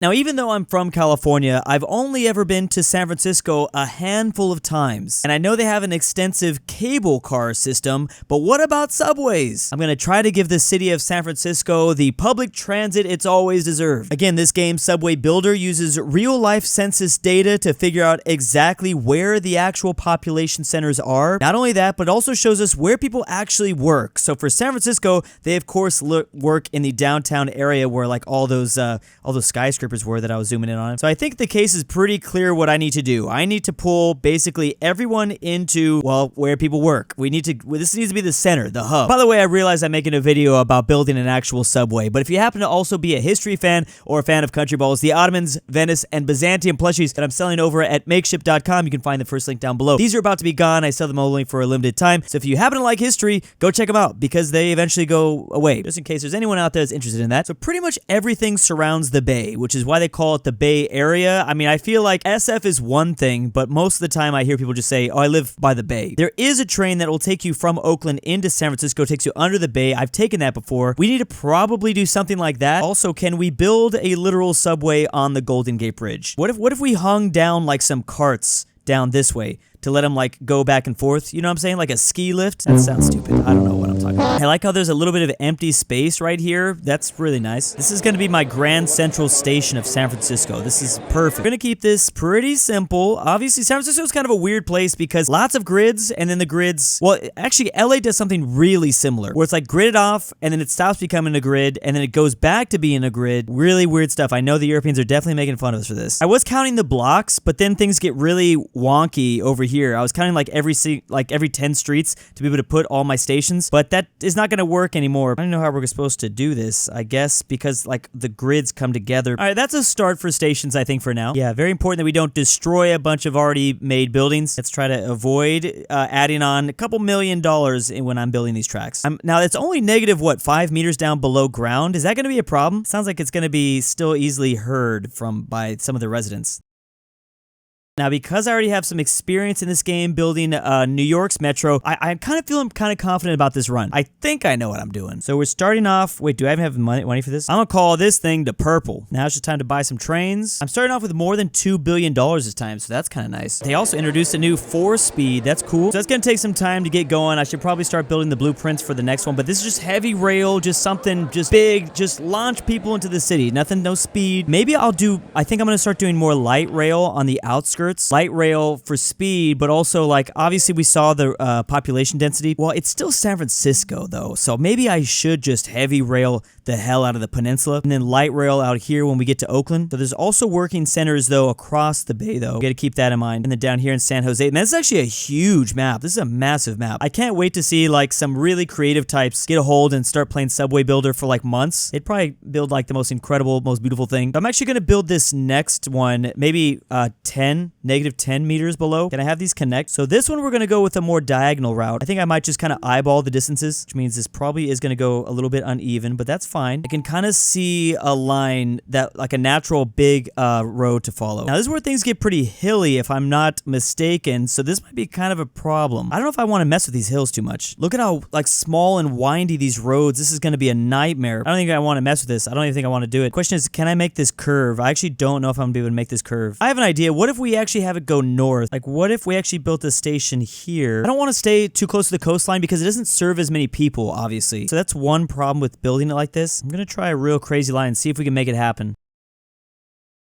Now, even though I'm from California, I've only ever been to San Francisco a handful of times. And I know they have an extensive cable car system, but what about subways? I'm gonna try to give the city of San Francisco the public transit it's always deserved. Again, this game, Subway Builder, uses real-life census data to figure out exactly where the actual population centers are. Not only that, but it also shows us where people actually work. So for San Francisco, they of course work in the downtown area where like all those skyscrapers were that I was zooming in on. So I think the case is pretty clear what I need to do. I need to pull basically everyone into, well, where people work. This needs to be the center, the hub. By the way, I realize I'm making a video about building an actual subway, but if you happen to also be a history fan or a fan of country balls, the Ottomans, Venice, and Byzantium plushies that I'm selling over at makeshift.com, you can find the first link down below. These are about to be gone. I sell them only for a limited time. So if you happen to like history, go check them out because they eventually go away, just in case there's anyone out there that's interested in that. So pretty much everything surrounds the bay, which is why they call it the Bay Area. I mean, I feel like SF is one thing, but most of the time I hear people just say, oh, I live by the bay. There is a train that will take you from Oakland into San Francisco, takes you under the bay. I've taken that before. We need to probably do something like that. Also, can we build a literal subway on the Golden Gate Bridge? What if we hung down like some carts down this way to let them like go back and forth? You know what I'm saying? Like a ski lift? That sounds stupid. I don't know what I'm talking about. I like how there's a little bit of empty space right here. That's really nice. This is going to be my Grand Central Station of San Francisco. This is perfect. We're going to keep this pretty simple. Obviously, San Francisco is kind of a weird place because lots of grids, and then the grids, well, actually, LA does something really similar where it's like gridded off and then it stops becoming a grid and then it goes back to being a grid. Really weird stuff. I know the Europeans are definitely making fun of us for this. I was counting the blocks, but then things get really wonky over here. I was counting like every 10 streets to be able to put all my stations, but that is not going to work anymore. I don't know how we're supposed to do this, I guess, because like the grids come together. All right, that's a start for stations, I think, for now. Yeah, very important that we don't destroy a bunch of already made buildings. Let's try to avoid adding on a couple $1 million when I'm building these tracks. Now, it's only negative, what, 5 meters down below ground? Is that going to be a problem? Sounds like it's going to be still easily heard by some of the residents. Now, because I already have some experience in this game building New York's metro, I kind of feel I'm kind of confident about this run. I think I know what I'm doing. So we're starting off. Wait, do I even have money for this? I'm going to call this thing the purple. Now it's just time to buy some trains. I'm starting off with more than $2 billion this time, so that's kind of nice. They also introduced a new 4-speed. That's cool. So that's going to take some time to get going. I should probably start building the blueprints for the next one, but this is just heavy rail, just something just big, just launch people into the city. Nothing, no speed. Maybe I think I'm going to start doing more light rail on the outskirts. Light rail for speed, but also like obviously we saw the population density. Well, it's still San Francisco though, so maybe I should just heavy rail the hell out of the peninsula and then light rail out here when we get to Oakland. So there's also working centers though across the bay though. You gotta keep that in mind. And then down here in San Jose, and that's actually a huge map. This is a massive map. I can't wait to see like some really creative types get a hold and start playing Subway Builder for like months. They'd probably build like the most incredible, most beautiful thing. I'm actually gonna build this next one, maybe negative 10 meters below. Can I have these connect? So this one we're going to go with a more diagonal route. I think I might just kind of eyeball the distances, which means this probably is going to go a little bit uneven, but that's fine. I can kind of see a line that like a natural big road to follow. Now this is where things get pretty hilly if I'm not mistaken, so this might be kind of a problem. I don't know if I want to mess with these hills too much. Look at how like small and windy these roads. This is going to be a nightmare. I don't think I want to mess with this. I don't even think I want to do it. Question is, can I make this curve? I actually don't know if I'm going to be able to make this curve. I have an idea. What if we actually have it go north? Like what if we actually built a station here? I don't want to stay too close to the coastline because it doesn't serve as many people, obviously. So that's one problem with building it like this. I'm going to try a real crazy line and see if we can make it happen.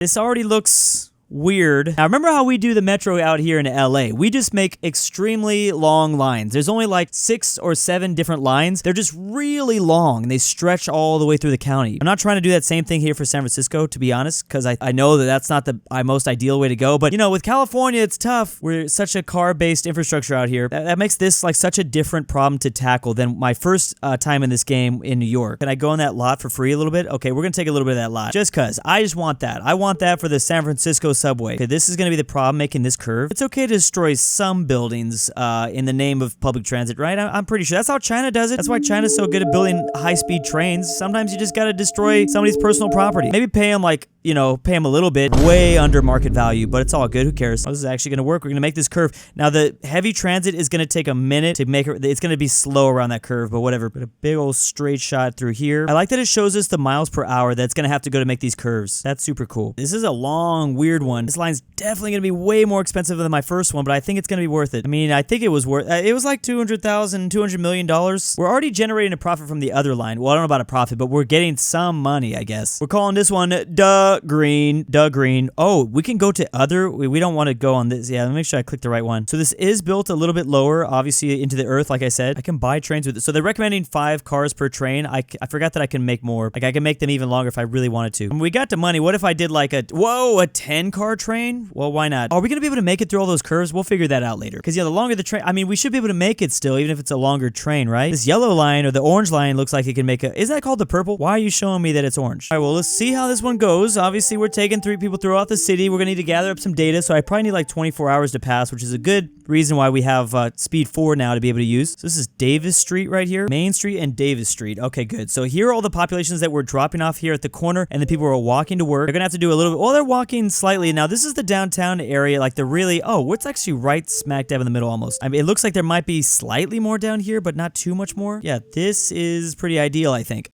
This already looks weird. Now remember how we do the metro out here in LA? We just make extremely long lines. There's only like 6 or 7 different lines. They're just really long and they stretch all the way through the county. I'm not trying to do that same thing here for San Francisco, to be honest, because I know that that's not the most ideal way to go. But you know, with California, it's tough. We're such a car-based infrastructure out here. That makes this like such a different problem to tackle than my first time in this game in New York. Can I go on that lot for free a little bit? Okay, we're gonna take a little bit of that lot just because I just want that. I want that for the San Francisco subway. Okay, this is gonna be the problem making this curve. It's okay to destroy some buildings in the name of public transit, right? I'm pretty sure that's how China does it. That's why China's so good at building high-speed trains. Sometimes you just gotta destroy somebody's personal property. Maybe pay them like, you know, pay them a little bit, way under market value, but it's all good. Who cares? Oh, this is actually gonna work. We're gonna make this curve. Now, the heavy transit is gonna take a minute to make it. It's gonna be slow around that curve, but whatever. But a big old straight shot through here. I like that it shows us the miles per hour that's gonna have to go to make these curves. That's super cool. This is a long, weird one. This line's definitely gonna be way more expensive than my first one, but I think it's gonna be worth it. I mean, I think it was worth. It was like $200 million. We're already generating a profit from the other line. Well, I don't know about a profit, but we're getting some money, I guess. We're calling this one duh green. Oh, we can go to other. We don't want to go on this. Yeah, let me make sure I click the right one. So this is built a little bit lower, obviously into the earth. Like I said, I can buy trains with it. So they're recommending 5 cars per train. I forgot that I can make more. Like I can make them even longer if I really wanted to. And we got the money. What if I did like a 10-car train? Well, why not? Are we gonna be able to make it through all those curves? We'll figure that out later. Because yeah, the longer the train, I mean, we should be able to make it still, even if it's a longer train, right? This yellow line or the orange line looks like it can make a. Is that called the purple? Why are you showing me that it's orange? All right, well, let's see how this one goes. Obviously, we're taking 3 people throughout the city. We're gonna need to gather up some data, so I probably need like 24 hours to pass, which is a good reason why we have speed 4 now to be able to use. So this is Davis Street right here, Main Street and Davis Street. Okay, good. So here are all the populations that we're dropping off here at the corner, and the people who are walking to work. They're gonna have to do a little bit. Well, they're walking slightly. Now this is the downtown area, like the really. Oh, what's actually right smack dab in the middle almost. I mean, it looks like there might be slightly more down here, but not too much more. Yeah, this is pretty ideal, I think.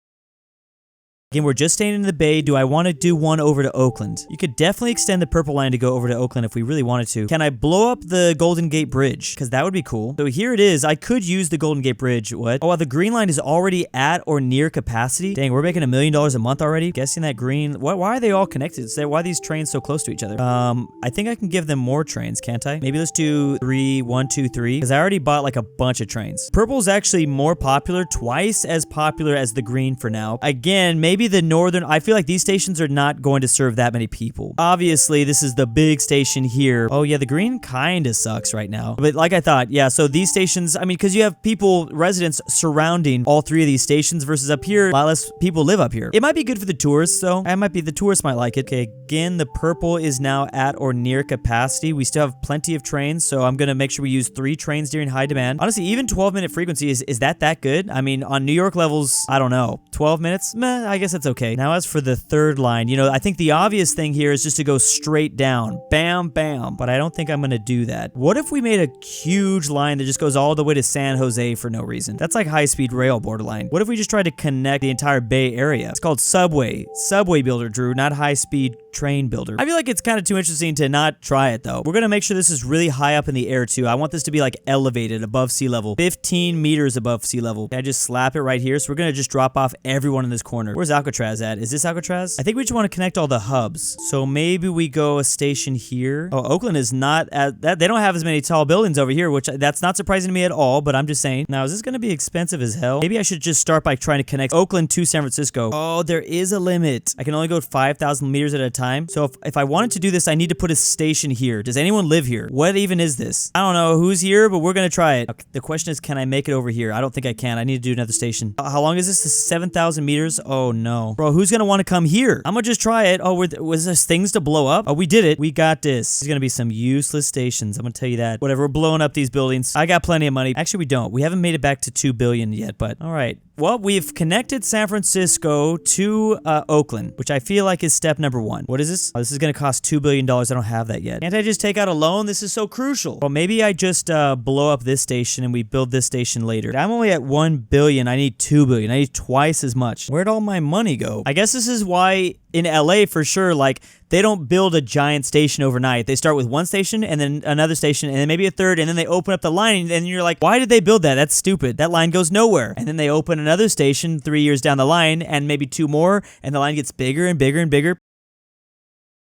Again, we're just staying in the Bay. Do I want to do one over to Oakland? You could definitely extend the purple line to go over to Oakland if we really wanted to. Can I blow up the Golden Gate Bridge? Because that would be cool. So here it is. I could use the Golden Gate Bridge. What? Oh, the green line is already at or near capacity. Dang, we're making $1 million a month already. Guessing that green. Why are they all connected? Why are these trains so close to each other? I think I can give them more trains, can't I? Maybe let's do 3, 1, 2, 3. Because I already bought like a bunch of trains. Purple is actually more popular, twice as popular as the green for now. Again, maybe the northern. I feel like these stations are not going to serve that many people. Obviously, this is the big station here. Oh yeah, the green kind of sucks right now. But like I thought, yeah, so these stations, I mean, because you have people, residents surrounding all 3 of these stations versus up here, a lot less people live up here. It might be good for the tourists though. The tourists might like it. Okay, again, the purple is now at or near capacity. We still have plenty of trains, so I'm gonna make sure we use 3 trains during high demand. Honestly, even 12-minute frequency, is that good? I mean, on New York levels, I don't know. 12 minutes? Meh, I guess that's okay. Now as for the third line, you know, I think the obvious thing here is just to go straight down. Bam, bam. But I don't think I'm gonna do that. What if we made a huge line that just goes all the way to San Jose for no reason? That's like high-speed rail borderline. What if we just tried to connect the entire Bay Area? It's called Subway. Subway builder, Drew, not high-speed train builder. I feel like it's kind of too interesting to not try it though. We're gonna make sure this is really high up in the air too. I want this to be like elevated above sea level. 15 meters above sea level. Can I just slap it right here? So we're gonna just drop off everyone in this corner. Where's Alcatraz at? Is this Alcatraz? I think we just want to connect all the hubs. So maybe we go a station here. Oh, Oakland is not at that. They don't have as many tall buildings over here, which that's not surprising to me at all, but I'm just saying. Now, is this going to be expensive as hell? Maybe I should just start by trying to connect Oakland to San Francisco. Oh, there is a limit. I can only go 5,000 meters at a time. So if I wanted to do this, I need to put a station here. Does anyone live here? What even is this? I don't know who's here, but we're going to try it. Okay, the question is, can I make it over here? I don't think I can. I need to do another station. How long is this? 7,000 meters? Oh, no. Bro, who's going to want to come here? I'm gonna just try it. Oh, was there things to blow up? Oh, we did it. We got this. There's gonna be some useless stations. I'm gonna tell you that. Whatever, we're blowing up these buildings. I got plenty of money. Actually, we don't. We haven't made it back to 2 billion yet, but all right. Well, we've connected San Francisco to Oakland, which I feel like is step number 1. What is this? Oh, this is going to cost $2 billion. I don't have that yet. Can't I just take out a loan? This is so crucial. Well, maybe I just blow up this station and we build this station later. I'm only at 1 billion. I need 2 billion. I need twice as much. Where'd all my money go? I guess this is why in LA for sure, like, they don't build a giant station overnight. They start with one station and then another station and then maybe a third and then they open up the line and you're like, why did they build that? That's stupid. That line goes nowhere. And then they open another station 3 years down the line and maybe 2 more and the line gets bigger and bigger and bigger.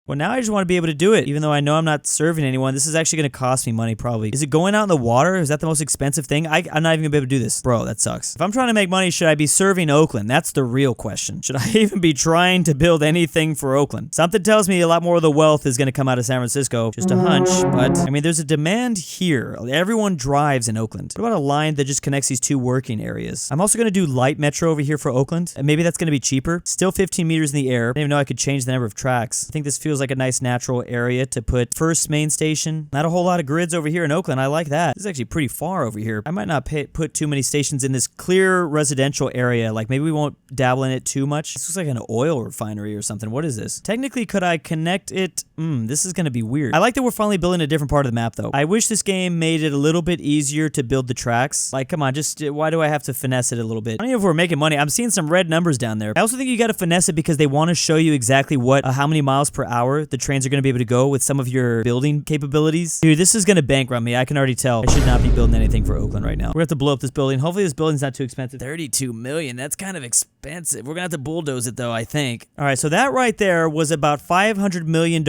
Well, now I just want to be able to do it, even though I know I'm not serving anyone. This is actually going to cost me money, probably. Is it going out in the water? Is that the most expensive thing? I'm not even going to be able to do this. Bro, that sucks. If I'm trying to make money, should I be serving Oakland? That's the real question. Should I even be trying to build anything for Oakland? Something tells me a lot more of the wealth is going to come out of San Francisco. Just a hunch, but I mean, there's a demand here. Everyone drives in Oakland. What about a line that just connects these 2 working areas? I'm also going to do light metro over here for Oakland, and maybe that's going to be cheaper. Still 15 meters in the air. I didn't even know I could change the number of tracks. I think this feels feels like a nice natural area to put first main station. Not a whole lot of grids over here in Oakland. I like that. This is actually pretty far over here. I might not put too many stations in this clear residential area. Like maybe we won't dabble in it too much. This looks like an oil refinery or something. What is this? Technically, could I connect it? This is going to be weird. I like that we're finally building a different part of the map though. I wish this game made it a little bit easier to build the tracks. Like, come on, just why do I have to finesse it a little bit? I don't know if we're making money. I'm seeing some red numbers down there. I also think you got to finesse it because they want to show you exactly what, how many miles per hour the trains are going to be able to go with some of your building capabilities. Dude, this is going to bankrupt me. I can already tell. I should not be building anything for Oakland right now. We're going to have to blow up this building. Hopefully this building's not too expensive. 32 million. That's kind of expensive. We're going to have to bulldoze it though, I think. All right, so that right there was about $500 million.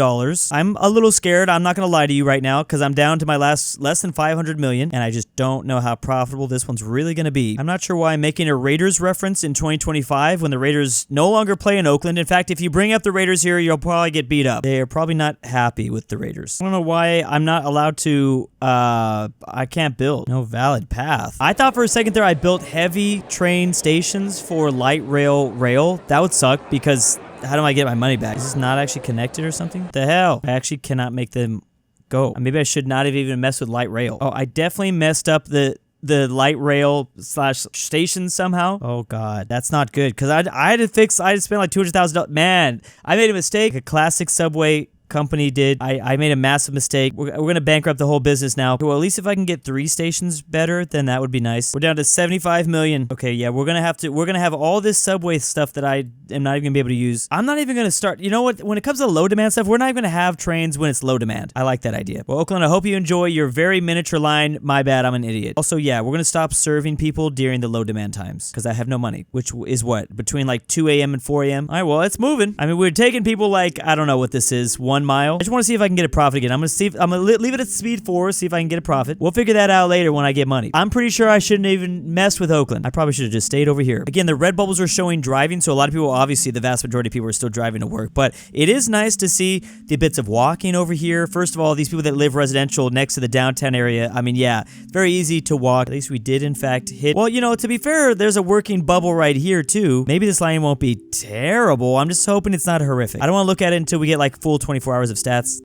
I'm a little scared. I'm not going to lie to you right now because I'm down to my less than 500 million and I just don't know how profitable this one's really going to be. I'm not sure why I'm making a Raiders reference in 2025 when the Raiders no longer play in Oakland. In fact, if you bring up the Raiders here, you'll probably get beat up. They are probably not happy with the Raiders. I don't know why I'm not allowed to, I can't build. No valid path. I thought for a second there I built heavy train stations for light rail. That would suck because how do I get my money back? Is this not actually connected or something? What the hell? I actually cannot make them go. Maybe I should not have even messed with light rail. Oh, I definitely messed up the light rail / station somehow. Oh god, that's not good because I had to spend like $200,000. Man, I made a mistake. A classic subway company did. I made a massive mistake. We're gonna bankrupt the whole business now. Well, at least if I can get 3 stations better, then that would be nice. We're down to 75 million. Okay, yeah, we're gonna have all this subway stuff that I am not even gonna be able to use. I'm not even gonna start. You know what? When it comes to low demand stuff, we're not even gonna have trains when it's low demand. I like that idea. Well, Oakland, I hope you enjoy your very miniature line. My bad, I'm an idiot. Also, yeah, we're gonna stop serving people during the low demand times because I have no money, which is what, between like 2 a.m. and 4 a.m. All right, well, it's moving. I mean, we're taking people like, I don't know what this is, 1 mile. I just want to see if I can get a profit again. I'm gonna leave it at speed 4, see if I can get a profit. We'll figure that out later when I get money. I'm pretty sure I shouldn't even mess with Oakland. I probably should have just stayed over here. Again, the red bubbles are showing driving, so a lot of people, obviously the vast majority of people are still driving to work, but it is nice to see the bits of walking over here. First of all, these people that live residential next to the downtown area, I mean, yeah, very easy to walk. At least we did in fact hit. Well, you know, to be fair, there's a working bubble right here too. Maybe this line won't be terrible. I'm just hoping it's not horrific. I don't want to look at it until we get like full 24 hours of stats.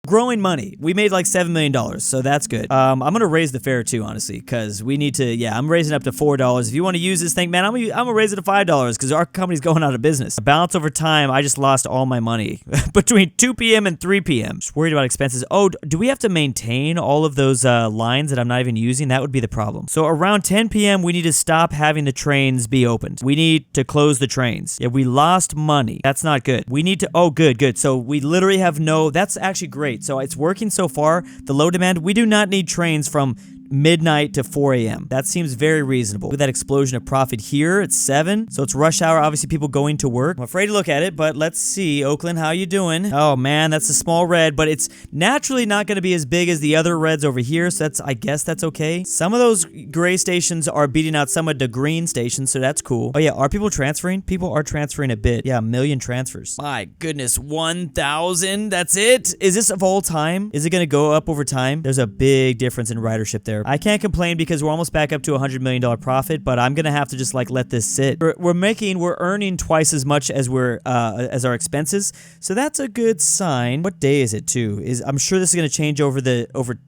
Growing money. We made like $7 million, so that's good. I'm gonna raise the fare too, honestly, because we need to, yeah, I'm raising up to $4. If you want to use this thing, man, I'm gonna raise it to $5 because our company's going out of business. Balance over time, I just lost all my money between 2 p.m. and 3 p.m. Just worried about expenses. Oh, do we have to maintain all of those lines that I'm not even using? That would be the problem. So around 10 p.m., we need to stop having the trains be opened. We need to close the trains. Yeah, we lost money. That's not good. We need to, oh, good. So we literally have no, that's actually great. So it's working so far. The low demand, we do not need trains from midnight to 4 a.m. That seems very reasonable. With that explosion of profit here at 7, so it's rush hour, obviously people going to work. I'm afraid to look at it, but let's see. Oakland, how you doing? Oh man, that's a small red, but it's naturally not going to be as big as the other reds over here, so I guess that's okay. Some of those gray stations are beating out some of the green stations, so that's cool. Oh yeah, are people transferring? People are transferring a bit. Yeah, 1 million transfers. My goodness, 1,000? That's it? Is this of all time? Is it going to go up over time? There's a big difference in ridership there. I can't complain because we're almost back up to $100 million profit, but I'm gonna have to just like let this sit. We're earning twice as much as as our expenses, so that's a good sign. What day is it too? I'm sure this is gonna change over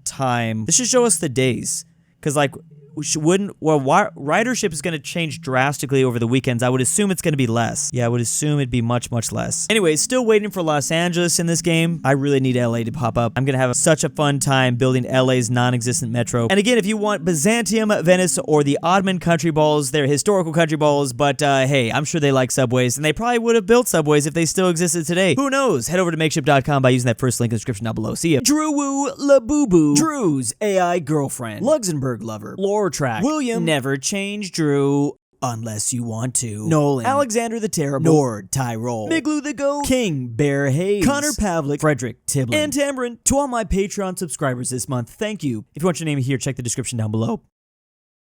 time. This should show us the days, because like ridership is going to change drastically over the weekends. I would assume it's going to be less. Yeah, I would assume it'd be much less. Anyway, still waiting for Los Angeles in this game. I really need LA to pop up. I'm going to have such a fun time building LA's non-existent metro. And again, if you want Byzantium, Venice, or the Ottoman country balls, they're historical country balls, but hey, I'm sure they like subways, and they probably would have built subways if they still existed today. Who knows? Head over to makeship.com by using that first link in the description down below. See ya. DruuuWu Labubu, Drew's AI girlfriend, Luxembourg lover, track. William, never change Drew unless you want to. Nolan, Alexander the Terrible, Nord, Tyrol, Miglu the Goat, King, Bear Hayes, Connor Pavlik, Frederick Tiblin, and Tamron. To all my Patreon subscribers this month, thank you. If you want your name here, check the description down below.